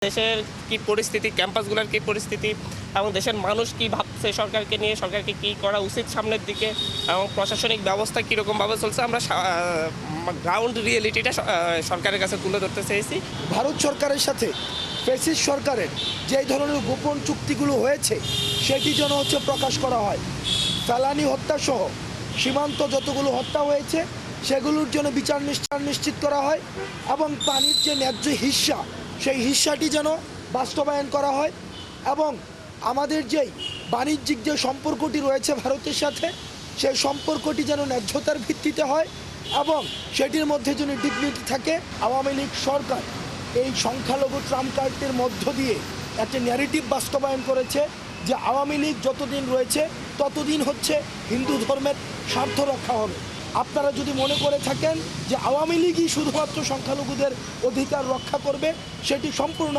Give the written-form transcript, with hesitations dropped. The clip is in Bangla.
দেশের কি পরিস্থিতি, ক্যাম্পাসগুলোর কি পরিস্থিতি এবং দেশের মানুষ কি ভাবছে সরকারকে নিয়ে, সরকারকে কি করা উচিত সামনের দিকে এবং প্রশাসনিক ব্যবস্থা কীরকমভাবে চলছে, আমরা গ্রাউন্ড রিয়েলিটিটা সরকারের কাছে তুলে ধরতে চেয়েছি। ভারত সরকারের সাথে ফ্যাসিস্ট সরকারের যেই ধরনের গোপন চুক্তিগুলো হয়েছে সেটি যেন প্রকাশ করা হয়। ফেলানি হত্যাসহ সীমান্ত যতগুলো হত্যা হয়েছে সেগুলোর জন্য বিচার নিশ্চিত করা হয় এবং পানির যে ন্যায্য হিস্সা সেই হিস্সাটি যেন বাস্তবায়ন করা হয় এবং আমাদের যেই বাণিজ্যিক যে সম্পর্কটি রয়েছে ভারতের সাথে সেই সম্পর্কটি যেন ন্যায্যতার ভিত্তিতে হয় এবং সেটির মধ্যে যেন ডিগনিটি থাকে। আওয়ামী লীগ সরকার এই সংখ্যালঘু ট্রাম্প কার্ডের মধ্য দিয়ে একটা ন্যারেটিভ বাস্তবায়ন করেছে যে আওয়ামী লীগ যতদিন রয়েছে ততদিন হিন্দু ধর্মের স্বার্থ রক্ষা হবে। আপনারা যদি মনে করে থাকেন যে আওয়ামী লীগই শুধুমাত্র সংখ্যালঘুদের অধিকার রক্ষা করবে, সেটি সম্পূর্ণ